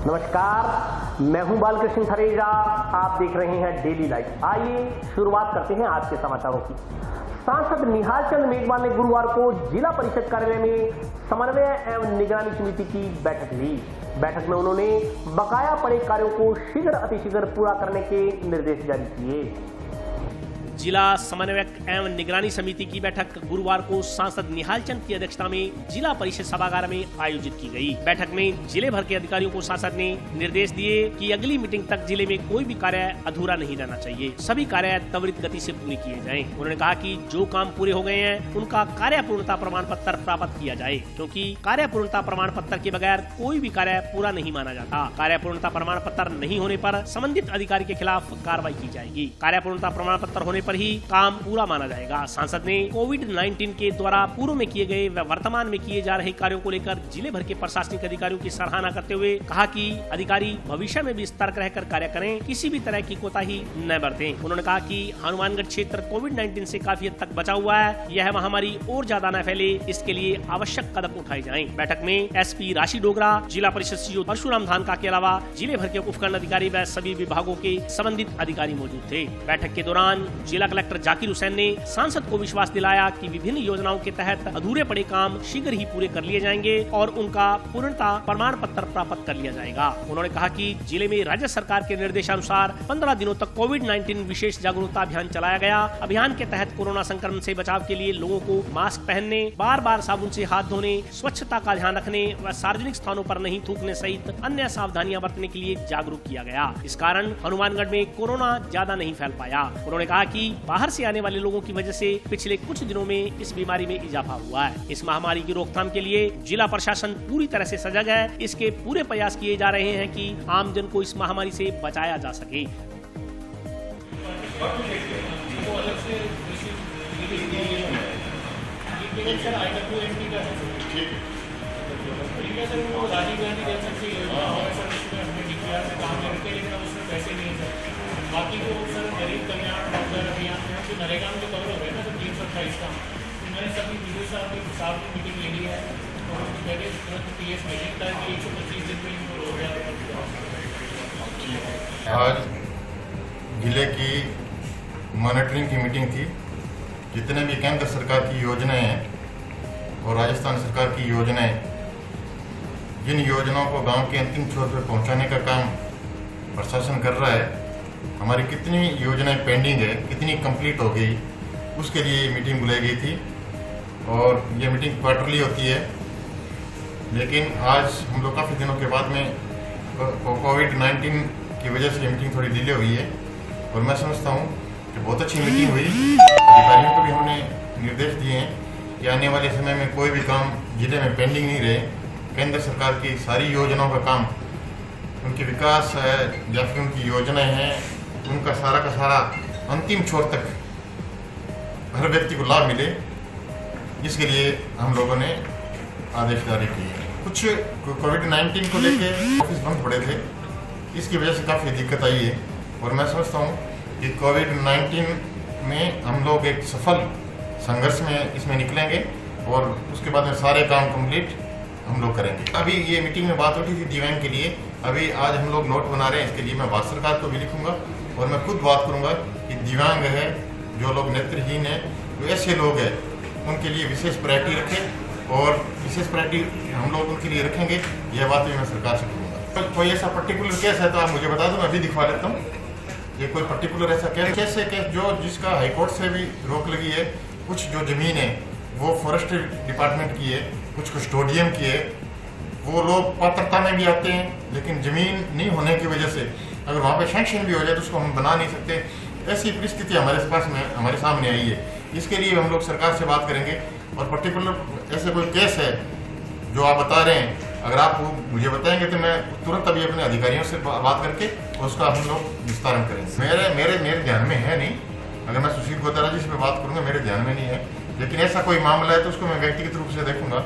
नमस्कार, मैं हूं बालकृष्ण थरेजा। आप देख रहे हैं डेली लाइफ। आइए शुरुआत करते हैं आज के समाचारों की। सांसद निहाल चंद मेघवाल ने गुरुवार को जिला परिषद कार्यालय में समन्वय एवं निगरानी समिति की बैठक ली। बैठक में उन्होंने बकाया पड़े कार्यों को शीघ्र अतिशीघ्र पूरा करने के निर्देश जारी किए। जिला समन्वयक एवं निगरानी समिति की बैठक गुरुवार को सांसद निहाल चंद की अध्यक्षता में जिला परिषद सभागार में आयोजित की गई। बैठक में जिले भर के अधिकारियों को सांसद ने निर्देश दिए कि अगली मीटिंग तक जिले में कोई भी कार्य अधूरा नहीं रहना चाहिए, सभी कार्य त्वरित गति से पूरे किए जाएं। उन्होंने कहा कि जो काम पूरे हो गए हैं उनका कार्य पूर्णता प्रमाण पत्र प्राप्त किया जाए, क्योंकि कार्य पूर्णता प्रमाण पत्र के बगैर कोई भी कार्य पूरा नहीं माना जाता। कार्य पूर्णता प्रमाण पत्र नहीं होने पर संबंधित अधिकारी के खिलाफ कार्रवाई की जाएगी। कार्य पूर्णता प्रमाण पत्र होने पर ही काम पूरा माना जाएगा। सांसद ने कोविड-19 के द्वारा पूर्व में किए गए व वर्तमान में किए जा रहे कार्यों को लेकर जिले भर के प्रशासनिक अधिकारियों की सराहना करते हुए कहा कि अधिकारी भविष्य में भी सतर्क रहकर कार्य करें, किसी भी तरह की कोताही न बरतें। उन्होंने कहा कि हनुमानगढ़ क्षेत्र कोविड-19 से काफी हद तक बचा हुआ है, यह महामारी और ज्यादा न फैले, इसके लिए आवश्यक कदम उठाए जाएं। बैठक में एसपी राशि डोगरा, जिला परिषद सीईओ परशुराम धानका के अलावा जिले भर के उपखंड अधिकारी व सभी विभागों के संबंधित अधिकारी मौजूद थे। बैठक के दौरान जिला कलेक्टर जाकिर हुसैन ने सांसद को विश्वास दिलाया कि विभिन्न योजनाओं के तहत अधूरे पड़े काम शीघ्र ही पूरे कर लिए जाएंगे और उनका पूर्णता प्रमाण पत्र प्राप्त कर लिया जाएगा। उन्होंने कहा कि जिले में राज्य सरकार के निर्देशानुसार 15 दिनों तक कोविड-19 विशेष जागरूकता अभियान चलाया गया। अभियान के तहत कोरोना संक्रमण से बचाव के लिए लोगों को मास्क पहनने, बार बार साबुन से हाथ धोने, स्वच्छता का ध्यान रखने व सार्वजनिक स्थानों पर नहीं थूकने सहित अन्य सावधानियां बरतने के लिए जागरूक किया गया। इस कारण हनुमानगढ़ में कोरोना ज्यादा नहीं फैल पाया। उन्होंने कहा कि बाहर से आने वाले लोगों की वजह से पिछले कुछ दिनों में इस बीमारी में इजाफा हुआ है। इस महामारी की रोकथाम के लिए जिला प्रशासन पूरी तरह से सजग है। इसके पूरे प्रयास किए जा रहे हैं कि आमजन को इस महामारी से बचाया जा सके। बाकी जो सर गरीब कल्याण अभियान है जो नरेगा में जो कवर हो गया ना, तो 328 का मैंने सभी वीडियो साहब की मीटिंग ले ली है और पहले तुरंत पीएस मीटिंग था कि 125 दिन में इनको हो गया। आज जिले की मॉनिटरिंग की मीटिंग थी। जितने भी केंद्र सरकार की योजनाएं हैं और राजस्थान सरकार की योजनाएं, जिन योजनाओं को गांव के अंतिम छोर पर पहुंचाने का काम प्रशासन कर रहा है, हमारी कितनी योजनाएं पेंडिंग है, कितनी कंप्लीट हो गई, उसके लिए ये मीटिंग बुलाई गई थी। और ये मीटिंग क्वार्टरली होती है, लेकिन आज हम लोग काफ़ी दिनों के बाद में कोविड-19 की वजह से ये मीटिंग थोड़ी डिले हुई है। और मैं समझता हूँ कि बहुत अच्छी मीटिंग हुई। अधिकारियों को भी हमने निर्देश दिए हैं कि आने वाले समय में कोई भी काम जिले में पेंडिंग नहीं रहे। केंद्र सरकार की सारी योजनाओं का काम, उनके विकास है या फिर उनकी योजनाएं हैं, उनका सारा अंतिम छोर तक हर व्यक्ति को लाभ मिले, इसके लिए हम लोगों ने आदेश जारी किए। कुछ कोविड-19 को लेके ऑफिस बंद पड़े थे, इसकी वजह से काफ़ी दिक्कत आई है। और मैं समझता हूँ कि कोविड-19 में हम लोग एक सफल संघर्ष में इसमें निकलेंगे और उसके बाद में सारे काम कंप्लीट हम लोग करेंगे। अभी ये मीटिंग में बात उठी थी दिव्यांग के लिए, अभी आज हम लोग नोट बना रहे हैं। इसके लिए मैं भारत सरकार को भी लिखूंगा और मैं खुद बात करूंगा कि दिव्यांग है, जो लोग नेत्रहीन है, जो ऐसे लोग हैं, उनके लिए विशेष प्रायोरिटी रखें और विशेष प्रायोरिटी हम लोग उनके लिए रखेंगे। यह बात भी मैं सरकार से कहूँगा। कोई ऐसा पर्टिकुलर केस है तो आप मुझे बता दो, मैं अभी दिखवा लेता हूँ। ये कोई पर्टिकुलर ऐसा केस है कि जो जिसका हाईकोर्ट से भी रोक लगी है। कुछ जो जमीन है वो फॉरेस्ट्री डिपार्टमेंट की है, कुछ कस्टोडियम की है। वो लोग पात्रता में भी आते हैं, लेकिन जमीन नहीं होने की वजह से अगर वहाँ पे सैंक्शन भी हो जाए तो उसको हम बना नहीं सकते। ऐसी परिस्थिति हमारे सामने आई है। इसके लिए हम लोग सरकार से बात करेंगे। और पर्टिकुलर ऐसे कोई केस है जो आप बता रहे हैं, अगर आप मुझे बताएंगे तो मैं तुरंत अभी अपने अधिकारियों से बात करके उसका हम लोग विस्तारण करेंगे। मेरे ध्यान में है नहीं। अगर मैं सुशील गोतारा जी से बात करूँगा, मेरे ध्यान में नहीं है। लेकिन ऐसा कोई मामला है तो उसको मैं व्यक्तिगत रूप से देखूंगा।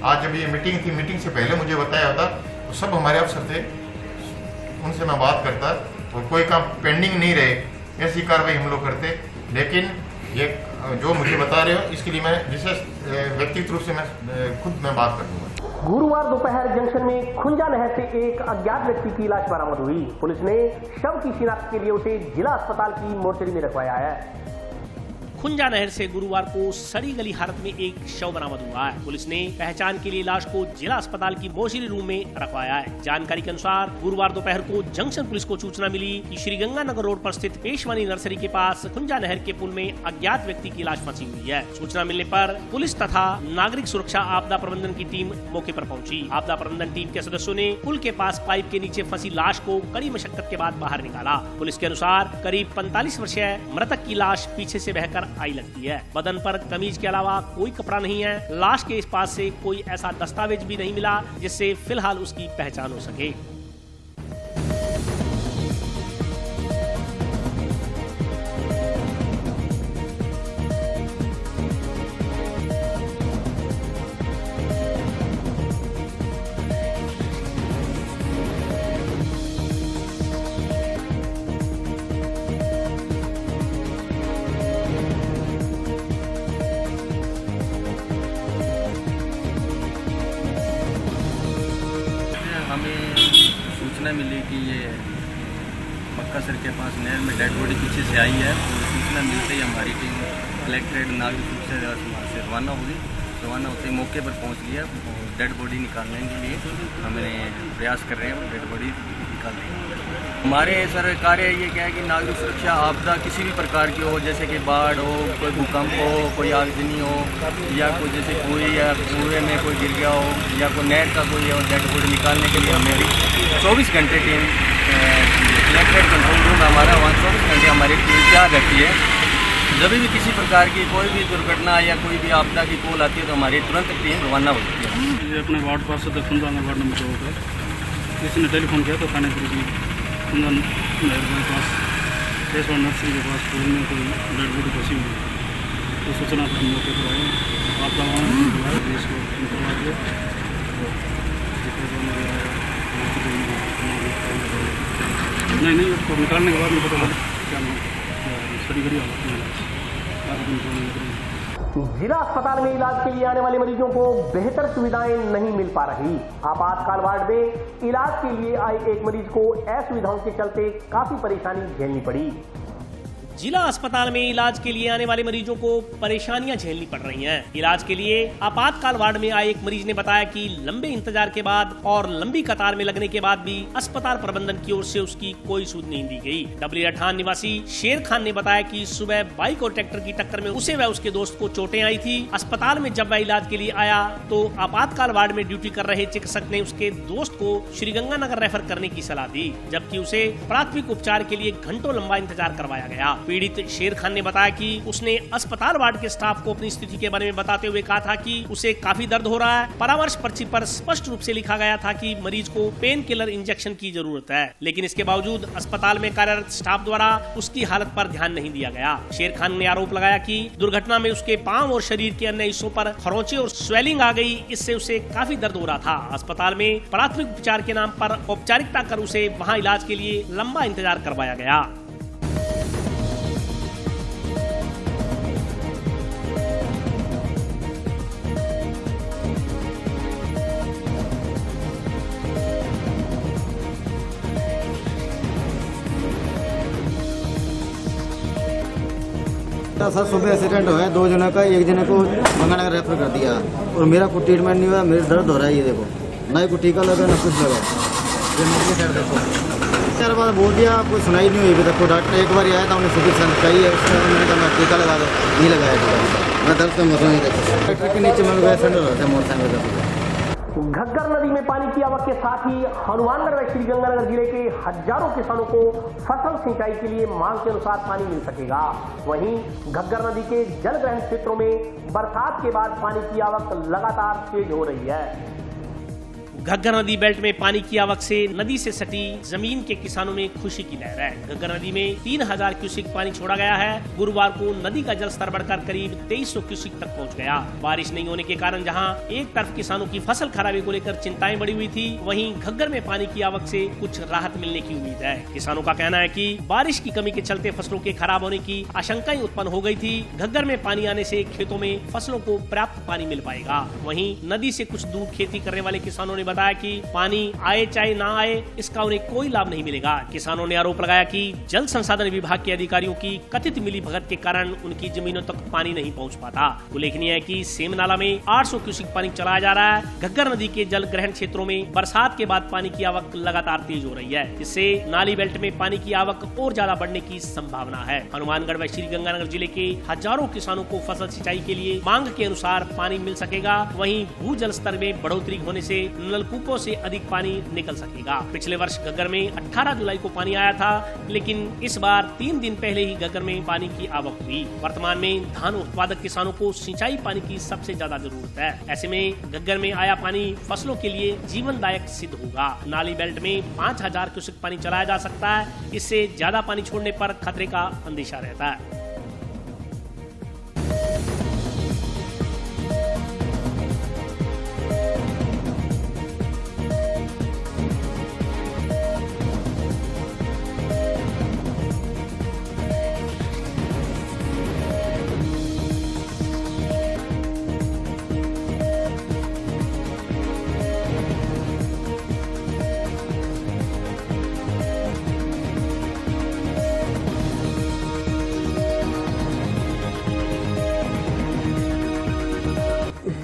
आज जब ये मीटिंग थी, मीटिंग से पहले मुझे बताया होता तो सब हमारे अफसर थे, उनसे मैं बात करता और कोई काम पेंडिंग नहीं रहे, ऐसी कार्रवाई हम लोग करते। लेकिन ये जो मुझे बता रहे हो, इसके लिए मैं विशेष व्यक्तिगत रूप से मैं खुद बात कर दूंगा। गुरुवार दोपहर जंक्शन में खुंजा नहर से एक अज्ञात व्यक्ति की लाश बरामद हुई। पुलिस ने शव की शिनाख्त के लिए उसे जिला अस्पताल की मोर्चरी में रखवाया है। खुंजा नहर से गुरुवार को सड़ी गली हालत में एक शव बरामद हुआ है। पुलिस ने पहचान के लिए लाश को जिला अस्पताल की मोर्चरी रूम में रखवाया है। जानकारी के अनुसार गुरुवार दोपहर को जंक्शन पुलिस को सूचना मिली कि श्रीगंगानगर रोड पर स्थित पेशवानी नर्सरी के पास खुंजा नहर के पुल में अज्ञात व्यक्ति की लाश फंसी हुई है। सूचना मिलने पर पुलिस तथा नागरिक सुरक्षा आपदा प्रबंधन की टीम मौके पर पहुंची। आपदा प्रबंधन टीम के सदस्यों ने पुल के पास पाइप के नीचे फंसी लाश को कड़ी मशक्कत के बाद बाहर निकाला। पुलिस के अनुसार करीब 45 वर्षीय मृतक की लाश पीछे से बहकर आई लगती है। बदन पर कमीज के अलावा कोई कपड़ा नहीं है। लाश के इस पास से कोई ऐसा दस्तावेज भी नहीं मिला जिससे फिलहाल उसकी पहचान हो सके। हमें सूचना मिली कि ये मक्कासर के पास नहर में डेड बॉडी पीछे से आई है। सूचना मिलते ही हमारी टीम कलेक्ट्रेट नागरिक सुरक्षा से रवाना होते ही मौके पर पहुंच लिया। डेड बॉडी निकालने के लिए हमें प्रयास कर रहे हैं, डेड बॉडी निकालने के। हमारे सर कार्य ये क्या है कि नागरिक सुरक्षा आपदा किसी भी प्रकार की हो, जैसे कि बाढ़ हो, कोई भूकंप हो, कोई आगजनी हो, या कोई जैसे कोई या कुएं में कोई गिर गया हो, या कोई नहर का कोई डेड बॉडी निकालने के लिए हमारी 24 घंटे टीम कलेक्ट्रेट कंट्रोल रूम हमारा 24 घंटे हमारी टीम तैयार रहती है। जब भी किसी प्रकार की कोई भी दुर्घटना या कोई भी आपदा की कॉल आती है तो हमारी तुरंत टीम रवाना होती है। ये अपने वार्ड पास से खुंजा वार्ड नंबर 2 पर किसी ने टेलीफोन किया तो थाने पुलिस में खुंजा नहर के पास पेशवानी नर्सरी के पास पुल में कोई डेड बॉडी फंसी हुई है। तो सूचना पर मौके पर आए, आपदा बुलाया, पुलिस को करवा दिया। नहीं उसको निकालने के बाद नहीं पता क्या सड़ी गड़ी हालत में जिला अस्पताल में इलाज के लिए आने वाले मरीजों को बेहतर सुविधाएं नहीं मिल पा रही। आपातकाल वार्ड में इलाज के लिए आए एक मरीज को असुविधाओं के चलते काफी परेशानी झेलनी पड़ी। जिला अस्पताल में इलाज के लिए आने वाले मरीजों को परेशानियां झेलनी पड़ रही हैं। इलाज के लिए आपातकाल वार्ड में आए एक मरीज ने बताया कि लंबे इंतजार के बाद और लंबी कतार में लगने के बाद भी अस्पताल प्रबंधन की ओर से उसकी कोई सुध नहीं दी गई। डबलिया ठान निवासी शेर खान ने बताया कि सुबह बाइक और ट्रैक्टर की टक्कर में उसे व उसके दोस्त को चोटें आई थी। अस्पताल में जब वह इलाज के लिए आया तो आपातकाल वार्ड में ड्यूटी कर रहे चिकित्सक ने उसके दोस्त को श्रीगंगानगर रेफर करने की सलाह दी, जबकि उसे प्राथमिक उपचार के लिए घंटों लंबा इंतजार करवाया गया। पीड़ित शेर खान ने बताया कि उसने अस्पताल वार्ड के स्टाफ को अपनी स्थिति के बारे में बताते हुए कहा था कि उसे काफी दर्द हो रहा है। परामर्श पर्ची पर स्पष्ट रूप से लिखा गया था कि मरीज को पेन किलर इंजेक्शन की जरूरत है, लेकिन इसके बावजूद अस्पताल में कार्यरत स्टाफ द्वारा उसकी हालत पर ध्यान नहीं दिया गया। शेर खान ने आरोप लगाया कि दुर्घटना में उसके पांव और शरीर के अन्य हिस्सों पर खरोंचे और स्वेलिंग आ गई, इससे उसे काफी दर्द हो रहा था। अस्पताल में प्राथमिक उपचार के नाम पर औपचारिकता कर उसे वहाँ इलाज के लिए लंबा इंतजार करवाया गया। सर सुबह एक्सीडेंट हुआ है, 2 जनों का, एक जने को गंगानगर रेफर कर दिया और मेरा कोई ट्रीटमेंट नहीं हुआ। मेरे दर्द हो रहा है, ये देखो, ना ही कोई टीका लगा ना कुछ लगा। ये मेरी साइड देखो, 4 बार बोल दिया, कोई सुनाई नहीं हुई। देखो डॉक्टर एक बार आया था, उन्हें सुबह सन चाहिए, उसके बाद मैंने कहा टीका लगा दो, नहीं लगाया टीका। मैं दर्द से मर रहा हूँ। डॉक्टर के नीचे मैं एक्सीडेंट हो रहा था मोटरसाइकिल का। घग्गर नदी में पानी की आवक के साथ ही हनुमानगढ़ व श्रीगंगानगर जिले के हजारों किसानों को फसल सिंचाई के लिए मांग के अनुसार पानी मिल सकेगा। वहीं घग्गर नदी के जलग्रहण क्षेत्रों में बरसात के बाद पानी की आवक लगातार तेज हो रही है। घग्गर नदी बेल्ट में पानी की आवक से नदी से सटी जमीन के किसानों में खुशी की लहर है। घग्गर नदी में 3000 क्यूसेक पानी छोड़ा गया है। गुरुवार को नदी का जलस्तर बढ़कर करीब 2300 क्यूसेक तक पहुंच गया। बारिश नहीं होने के कारण जहां एक तरफ किसानों की फसल खराबे को लेकर चिंताएं बढ़ी हुई थी, वहीं घग्गर में पानी की आवक से कुछ राहत मिलने की उम्मीद है। किसानों का कहना है कि बारिश की कमी के चलते फसलों के खराब होने की आशंकाएं उत्पन्न हो गई थी। घग्गर में पानी आने से खेतों में फसलों को पर्याप्त पानी मिल पाएगा। वहीं नदी से कुछ दूर खेती करने वाले किसानों ने बताया कि पानी आए चाहे ना आए, इसका उन्हें कोई लाभ नहीं मिलेगा। किसानों ने आरोप लगाया कि जल संसाधन विभाग के अधिकारियों की कथित मिलीभगत के कारण उनकी जमीनों तक पानी नहीं पहुंच पाता। उल्लेखनीय है कि सेम नाला में 800 क्यूसेक पानी चलाया जा रहा है। घग्गर नदी के जल ग्रहण क्षेत्रों में बरसात के बाद पानी की आवक लगातार तेज हो रही है। इससे नाली बेल्ट में पानी की आवक और ज्यादा बढ़ने की संभावना है। हनुमानगढ़ व श्रीगंगानगर जिले के हजारों किसानों को फसल सिंचाई के लिए मांग के अनुसार पानी मिल सकेगा। वहीं भूजल स्तर में बढ़ोतरी होने से नलकूपों से अधिक पानी निकल सकेगा। पिछले वर्ष घग्गर में 18 जुलाई को पानी आया था, लेकिन इस बार 3 दिन पहले ही घग्गर में पानी की आवक हुई। वर्तमान में धान उत्पादक किसानों को सिंचाई पानी की सबसे ज्यादा जरूरत है। ऐसे में घग्गर में आया पानी फसलों के लिए जीवनदायक सिद्ध होगा। नाली बेल्ट में 5000 क्यूसेक पानी चलाया जा सकता है। इससे ज्यादा पानी छोड़ने पर खतरे का अंदेशा रहता है।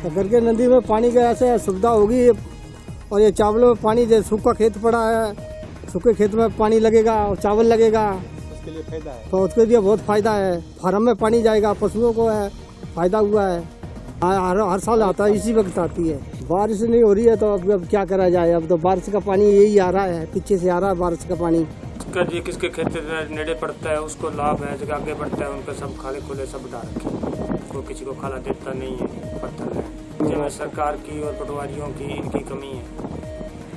घग्गर के नदी में पानी का ऐसे सुविधा होगी। और ये चावलों में पानी, जैसे सूखा खेत पड़ा है, सूखे खेत में पानी लगेगा और चावल लगेगा, उसके लिए फायदा है। तो उसके लिए बहुत फायदा है। फार्म में पानी जाएगा, पशुओं को है फायदा हुआ है। हर साल आता है, इसी वक्त आती है। बारिश नहीं हो रही है तो अब क्या करा जाए। अब तो बारिश का पानी यही आ रहा है, पीछे से आ रहा है बारिश का पानी। किसके खेत नेड़े पड़ता है उसको लाभ है, जो आगे बढ़ता है उनका सब खाले खुले सब डाल रखे, कोई किसी को खाला देता नहीं है। पत्थर है जिसमें सरकार की और पटवारियों की इनकी कमी है।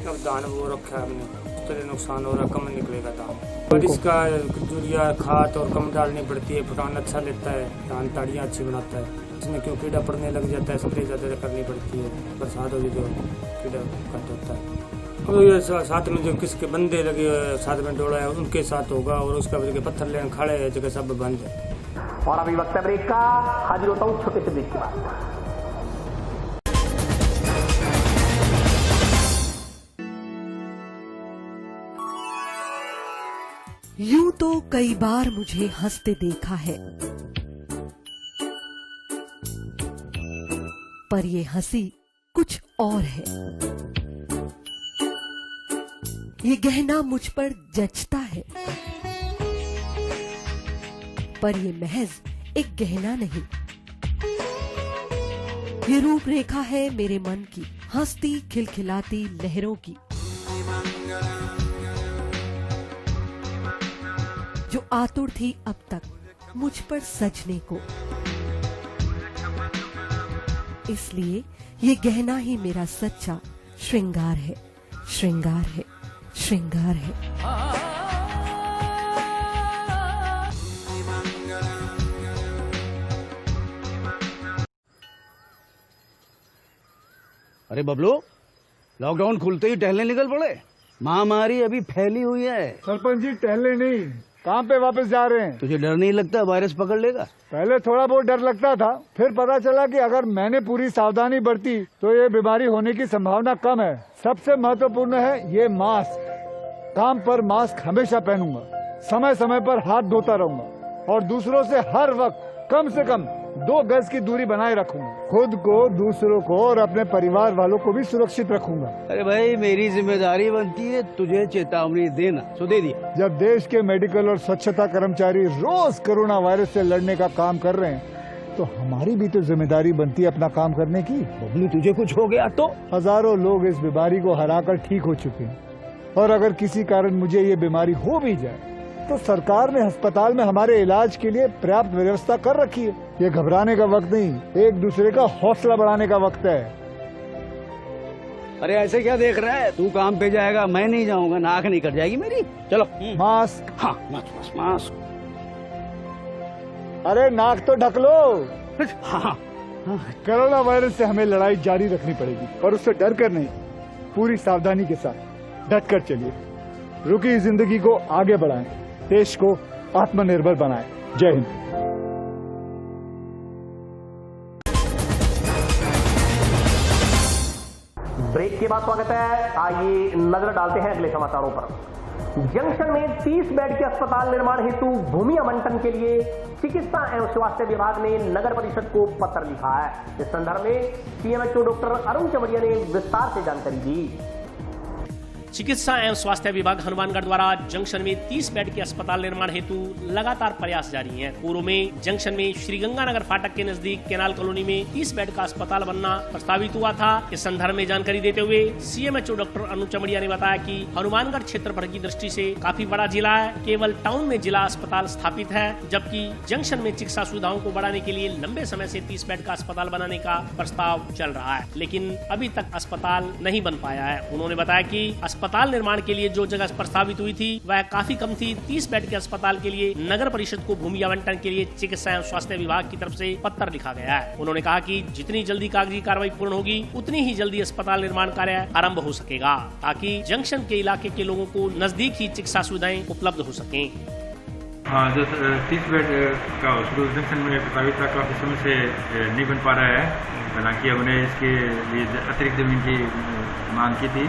अब धान वो रखा है हमने, उस तरह नुकसान हो रहा, कम निकलेगा धान। और इसका यूरिया खाद और कम डालनी पड़ती है। फटान अच्छा लेता है, धान ताड़ियाँ अच्छी बनाता है। इसमें क्यों कीड़ा पड़ने लग जाता है, स्प्रे ज़्यादा करनी पड़ती है। बरसात होगी तो कीड़ा कट होता है। और ये साथ में जो किसके बंदे लगे साथ में डोड़ा है उनके साथ होगा। और उसका वजह पत्थर लेने खड़े है, जगह सब बंद है। और अभी वक्त है ब्रेक का, हाजिर होता हूँ छोटे से ब्रेक के बाद। यूं तो कई बार मुझे हंसते देखा है, पर ये हंसी कुछ और है। ये गहना मुझ पर जचता है, पर ये महज एक गहना नहीं। ये रूपरेखा है मेरे मन की, हंसती खिलखिलाती लहरों की, जो आतुर थी अब तक मुझ पर सजने को। इसलिए ये गहना ही मेरा सच्चा श्रृंगार है, श्रृंगार है, श्रृंगार है। अरे बबलू, लॉकडाउन खुलते ही टहलने निकल पड़े। महामारी अभी फैली हुई है। सरपंच जी टहलने नहीं, काम पे वापस जा रहे हैं। तुझे डर नहीं लगता वायरस पकड़ लेगा? पहले थोड़ा बहुत डर लगता था, फिर पता चला कि अगर मैंने पूरी सावधानी बरती तो ये बीमारी होने की संभावना कम है। सबसे महत्वपूर्ण है ये मास्क। काम पर मास्क हमेशा पहनूंगा, समय समय पर हाथ धोता रहूंगा और दूसरों से हर वक्त कम से कम 2 गज की दूरी बनाए रखूंगा। खुद को, दूसरों को और अपने परिवार वालों को भी सुरक्षित रखूंगा। अरे भाई, मेरी जिम्मेदारी बनती है तुझे चेतावनी देना, तो दे दिया। जब देश के मेडिकल और स्वच्छता कर्मचारी रोज कोरोना वायरस से लड़ने का काम कर रहे हैं, तो हमारी भी तो जिम्मेदारी बनती है अपना काम करने की। बबलू, तुझे कुछ हो गया तो? हजारों लोग इस बीमारी को हराकर ठीक हो चुके हैं, और अगर किसी कारण मुझे ये बीमारी हो भी जाए तो सरकार ने अस्पताल में हमारे इलाज के लिए पर्याप्त व्यवस्था कर रखी है। ये घबराने का वक्त नहीं, एक दूसरे का हौसला बढ़ाने का वक्त है। अरे ऐसे क्या देख रहा है, तू काम पे जाएगा, मैं नहीं जाऊंगा, नाक नहीं कट जाएगी मेरी। चलो मास्क। हाँ मास्क मास्क। अरे नाक तो ढक लो। हाँ कोरोना वायरस से हमें लड़ाई जारी रखनी पड़ेगी, पर उससे डर कर नहीं, पूरी सावधानी के साथ डट कर चलिए। रुकी जिंदगी को आगे बढ़ाएं, देश को आत्मनिर्भर बनाएं। जय हिंद। ब्रेक के बाद स्वागत है। आइए नजर डालते हैं अगले समाचारों पर। जंक्शन में 30 बेड के अस्पताल निर्माण हेतु भूमि आवंटन के लिए चिकित्सा एवं स्वास्थ्य विभाग ने नगर परिषद को पत्र लिखा है। इस संदर्भ में सीएमएचओ डॉक्टर अरुण चमड़िया ने विस्तार से जानकारी दी। चिकित्सा एवं स्वास्थ्य विभाग हनुमानगढ़ द्वारा जंक्शन में 30 बेड के अस्पताल निर्माण हेतु लगातार प्रयास जारी हैं। पूर्व में जंक्शन में श्रीगंगानगर फाटक के नजदीक कैनाल कॉलोनी में 30 बेड का अस्पताल बनना प्रस्तावित हुआ था। इस संदर्भ में जानकारी देते हुए सीएमएचओ डॉक्टर अरुण चमड़िया ने बताया कि हनुमानगढ़ क्षेत्रफल की दृष्टि से काफी बड़ा जिला है। केवल टाउन में जिला अस्पताल स्थापित है, जबकि जंक्शन में चिकित्सा सुविधाओं को बढ़ाने के लिए लंबे समय से 30 बेड का अस्पताल बनाने का प्रस्ताव चल रहा है, लेकिन अभी तक अस्पताल नहीं बन पाया है। उन्होंने बताया कि अस्पताल निर्माण के लिए जो जगह प्रस्तावित हुई थी वह काफी कम थी। 30 बेड के अस्पताल के लिए नगर परिषद को भूमि आवंटन के लिए चिकित्सा एवं स्वास्थ्य विभाग की तरफ से पत्र लिखा गया है। उन्होंने कहा कि जितनी जल्दी कागजी कार्रवाई पूर्ण होगी उतनी ही जल्दी अस्पताल निर्माण कार्य आरंभ हो सकेगा, ताकि जंक्शन के इलाके के लोगों को नजदीक ही चिकित्सा सुविधाएं उपलब्ध हो सकें। हाँ, जो 30 बेड का हॉस्पिटल जंक्शन में प्रस्तावित था, काफी समय से नहीं बन पा रहा है। हालांकि हमने इसके लिए अतिरिक्त जमीन की मांग की थी।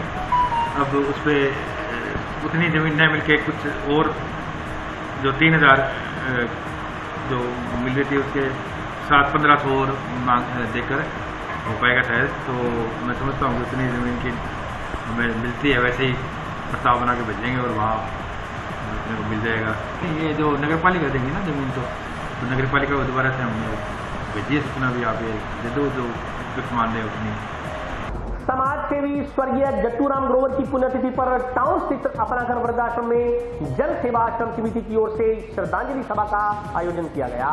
अब उस पर उतनी जमीन न मिलके कुछ और जो 3000 जो मिल रही थी उसके 700-1500 और मांग देकर हो पाएगा शायद। तो मैं समझता हूँ कि उतनी ज़मीन की हमें मिलती है वैसे ही प्रस्ताव बना के भेजेंगे और वहाँ अपने को मिल जाएगा। ये जो नगर पालिका देंगी ना ज़मीन, तो नगर पालिका को दोबारा से हम भेजिए सूचना भी आप दे दो, जो कुछ मान रहे उतनी। समाज सेवी स्वर्गीय जट्टूराम ग्रोवर की पुण्यतिथि पर टाउन स्थित अपनाघर वृद्धाश्रम में जन सेवा आश्रम समिति की ओर से श्रद्धांजलि सभा का आयोजन किया गया।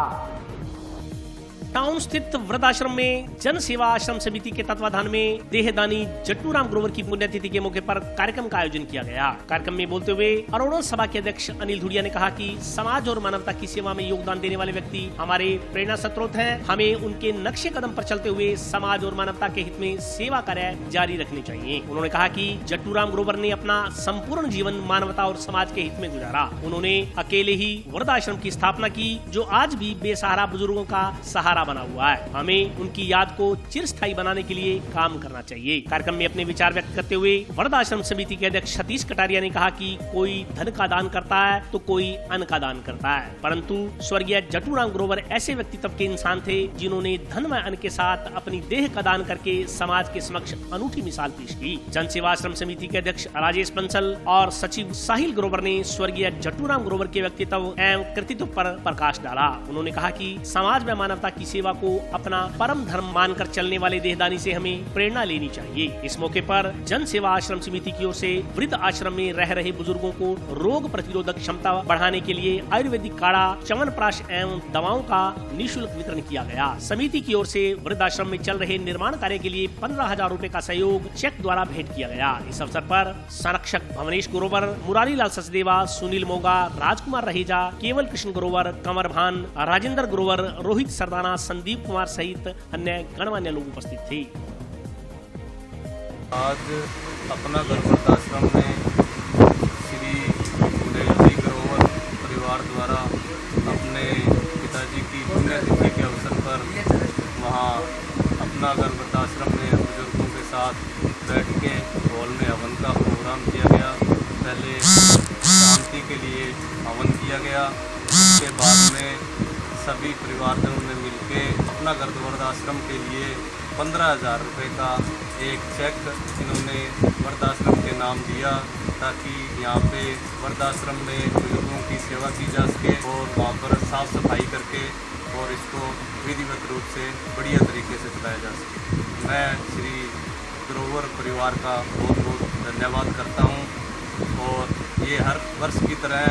टाउन स्थित वृद्धाश्रम में जन सेवा आश्रम समिति के तत्वाधान में देहदानी जट्टूराम ग्रोवर की पुण्यतिथि के मौके पर कार्यक्रम का आयोजन किया गया। कार्यक्रम में बोलते हुए अरुणोदय सभा के अध्यक्ष अनिल धुड़िया ने कहा कि समाज और मानवता की सेवा में योगदान देने वाले व्यक्ति हमारे प्रेरणा स्रोत हैं। हमें उनके नक्शे कदम पर चलते हुए समाज और मानवता के हित में सेवा कार्य जारी रखनी चाहिए। उन्होंने कहा कि जट्टूराम ग्रोवर ने अपना संपूर्ण जीवन मानवता और समाज के हित में गुजारा। उन्होंने अकेले ही वृद्धाश्रम की स्थापना की, जो आज भी बेसहारा बुजुर्गों का सहारा बना हुआ है। हमें उनकी याद को चिरस्थायी बनाने के लिए काम करना चाहिए। कार्यक्रम में अपने विचार व्यक्त करते हुए वृद्धाश्रम समिति के अध्यक्ष सतीश कटारिया ने कहा कि कोई धन का दान करता है तो कोई अन्न का दान करता है, परंतु स्वर्गीय जट्टूराम ग्रोवर ऐसे व्यक्तित्व के इंसान थे जिन्होंने धन व अन्न के साथ अपनी देह का दान करके समाज के समक्ष अनूठी मिसाल पेश की। जन सेवा आश्रम समिति के अध्यक्ष राजेश बंसल और सचिव साहिल ग्रोवर ने स्वर्गीय जट्टूराम ग्रोवर के व्यक्तित्व एवं कृतित्व पर प्रकाश डाला। उन्होंने कहा कि समाज में मानवता की सेवा को अपना परम धर्म मानकर चलने वाले देहदानी से हमें प्रेरणा लेनी चाहिए। इस मौके पर जन सेवा आश्रम समिति की ओर से वृद्ध आश्रम में रह रहे बुजुर्गों को रोग प्रतिरोधक क्षमता बढ़ाने के लिए आयुर्वेदिक काढ़ा, च्यवनप्राश एवं दवाओं का निःशुल्क वितरण किया गया। समिति की ओर से वृद्ध आश्रम में चल रहे निर्माण कार्य के लिए 15,000 रूपए का सहयोग चेक द्वारा भेंट किया गया। इस अवसर पर संरक्षक भवनेश ग्रोवर, मुरारी लाल सचदेवा, सुनील मोगा, राजकुमार रहेजा, केवल कृष्ण ग्रोवर, कंवर भान, राजेंद्र ग्रोवर, रोहित सरदाना, संदीप कुमार सहित अन्य गणमान्य लोग उपस्थित थे। आज अपना घर वृद्धाश्रम में श्री उदयजी ग्रोवर परिवार द्वारा अपने पिताजी की पुण्यतिथि के अवसर पर वहाँ अपना घर वृद्धाश्रम में बुजुर्गों के साथ बैठ के हॉल में हवन का प्रोग्राम किया गया। पहले शांति के लिए हवन किया गया, उसके बाद में सभी परिवारजनों ने मिलके अपना घर वृद्धाश्रम के लिए 15,000 रुपये का एक चेक इन्होंने वृद्धाश्रम के नाम दिया, ताकि यहाँ पे वृद्धाश्रम में बुजुर्गों की सेवा की जा सके और वहाँ पर साफ सफाई करके और इसको विधिवत रूप से बढ़िया तरीके से चलाया जा सके। मैं श्री ग्रोवर परिवार का बहुत बहुत धन्यवाद करता हूँ। और ये हर वर्ष की तरह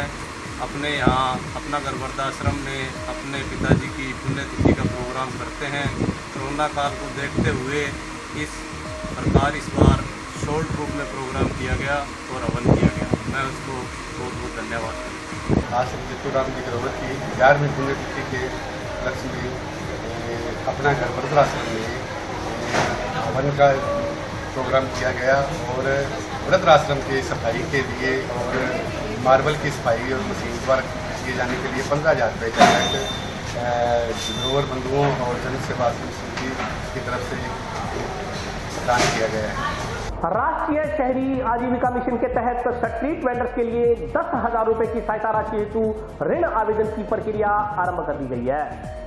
अपने यहाँ अपना घर वृद्धाश्रम में अपने पिताजी की पुण्यतिथि का प्रोग्राम करते हैं। कोरोना काल को देखते हुए इस प्रकार इस बार शॉर्ट बुक में प्रोग्राम किया गया और हवन किया गया। मैं उसको बहुत बहुत धन्यवाद करता हूँ। आज श्री चित्तूराम जी ग्रोवर की 11वीं पुण्यतिथि के लक्ष्य में अपना घर वृद्धाश्रम में हवन का प्रोग्राम किया गया और वृद्धाश्रम की सफाई के लिए और मार्बल की सफाई और मशीन वर्क किए जाने के लिए 15,000 रुपये का ग्रोवर बंधुओं और जन सेवा समिति की तरफ से प्रदान किया गया है। राष्ट्रीय शहरी आजीविका मिशन के तहत स्ट्रीट वेंडर्स के लिए 10,000 रुपए की सहायता राशि हेतु ऋण आवेदन की प्रक्रिया आरंभ कर दी गई है।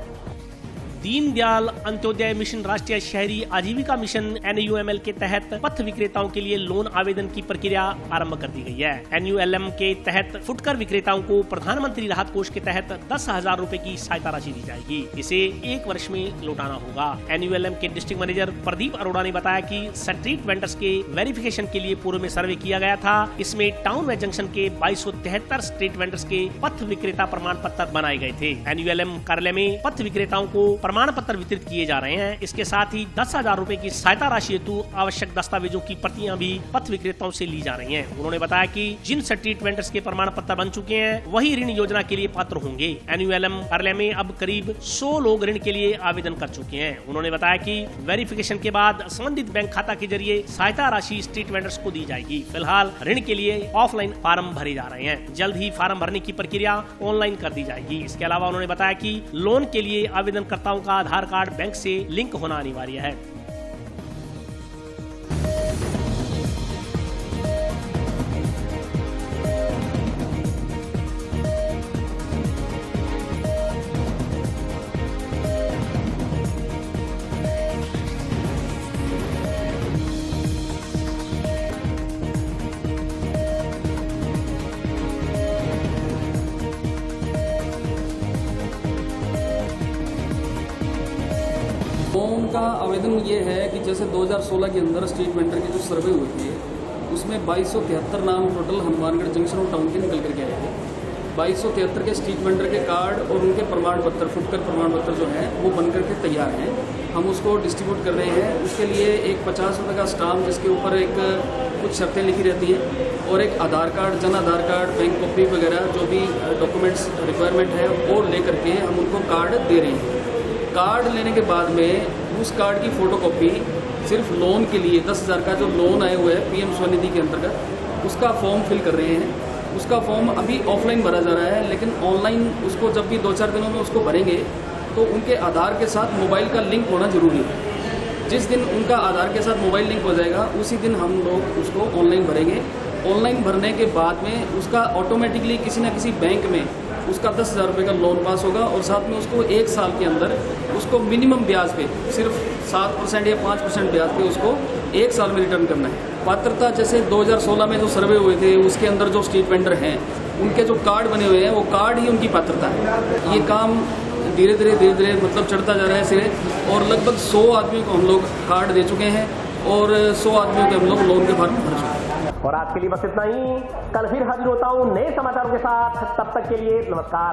दीनदयाल अंत्योदय मिशन राष्ट्रीय शहरी आजीविका मिशन NUML के तहत पथ विक्रेताओं के लिए लोन आवेदन की प्रक्रिया आरंभ कर दी गई है। NULM के तहत फुटकर विक्रेताओं को प्रधानमंत्री राहत कोष के तहत 10,000 रुपए की सहायता राशि दी जाएगी। इसे 1 वर्ष में लौटाना होगा। NULM के डिस्ट्रिक्ट मैनेजर प्रदीप अरोड़ा ने बताया कि स्ट्रीट वेंडर्स के वेरिफिकेशन के लिए पूर्व में सर्वे किया गया था। इसमें टाउन व जंक्शन के 2273 स्ट्रीट वेंडर्स के पथ विक्रेता प्रमाण पत्र बनाए गए थे। NULM कार्यालय में पथ विक्रेताओं को प्रमाण पत्र वितरित किए जा रहे हैं। इसके साथ ही 10,000 रुपए की सहायता राशि हेतु आवश्यक दस्तावेजों की प्रतियां भी पथ विक्रेताओं से ली जा रही हैं। उन्होंने बताया कि जिन स्ट्रीट वेंडर्स के प्रमाण पत्र बन चुके हैं वही ऋण योजना के लिए पात्र होंगे। NULM कार्यालय में अब करीब 100 लोग ऋण के लिए आवेदन कर चुके हैं। उन्होंने बताया कि वेरिफिकेशन के बाद संबंधित बैंक खाता के जरिए सहायता राशि स्ट्रीट वेंडर्स को दी जाएगी। फिलहाल ऋण के लिए ऑफलाइन फार्म भरे जा रहे हैं। जल्द ही फार्म भरने की प्रक्रिया ऑनलाइन कर दी जाएगी। इसके अलावा उन्होंने बताया कि लोन के लिए आवेदनकर्ताओं का आधार कार्ड बैंक से लिंक होना अनिवार्य है। लोन का आवेदन ये है कि जैसे 2016 के अंदर स्ट्रीट वेंडर की जो सर्वे हुई थी उसमें 2273 नाम टोटल हनुमानगढ़ जंक्शन और टाउन के निकल करके आए थे। 2273 के स्ट्रीट वेंडर के कार्ड और उनके प्रमाण पत्र फुटकर प्रमाण पत्र जो हैं वो बन करके तैयार हैं। हम उसको डिस्ट्रीब्यूट कर रहे हैं। उसके लिए एक 50 रुपये का स्टाम्प जिसके ऊपर एक कुछ शर्तें लिखी रहती हैं और एक आधार card, Jan Aadhaar card, bank copy वगैरह जो भी डॉक्यूमेंट्स रिक्वायरमेंट है वो ले करके हम उनको कार्ड दे रहे हैं। कार्ड लेने के बाद में उस कार्ड की फ़ोटोकॉपी सिर्फ लोन के लिए 10,000 का जो लोन आए हुए है PM स्वनिधि के अंतर्गत उसका फॉर्म फिल कर रहे हैं। उसका फॉर्म अभी ऑफलाइन भरा जा रहा है, लेकिन ऑनलाइन उसको जब भी 2-4 दिनों में उसको भरेंगे तो उनके आधार के साथ मोबाइल का लिंक होना ज़रूरी है। जिस दिन उनका आधार के साथ मोबाइल लिंक हो जाएगा उसी दिन हम लोग उसको ऑनलाइन भरेंगे। ऑनलाइन भरने के बाद में उसका ऑटोमेटिकली किसी न किसी बैंक में उसका 10,000 रुपये का लोन पास होगा और साथ में उसको 1 साल के अंदर उसको मिनिमम ब्याज पे सिर्फ 7% या 5% ब्याज पे उसको 1 साल में रिटर्न करना है। पात्रता जैसे 2016 में जो सर्वे हुए थे उसके अंदर जो स्ट्रीट वेंडर हैं उनके जो कार्ड बने हुए हैं वो कार्ड ही उनकी पात्रता है। ये काम धीरे धीरे मतलब चढ़ता जा रहा है सिरे और लगभग 100 आदमियों को हम लोग कार्ड दे चुके हैं और 100 आदमियों के हम लोग लोन के फॉर्म भर चुके हैं। और आज के लिए बस इतना ही। कल फिर हाजिर होता हूं नए समाचारों के साथ। तब तक के लिए नमस्कार।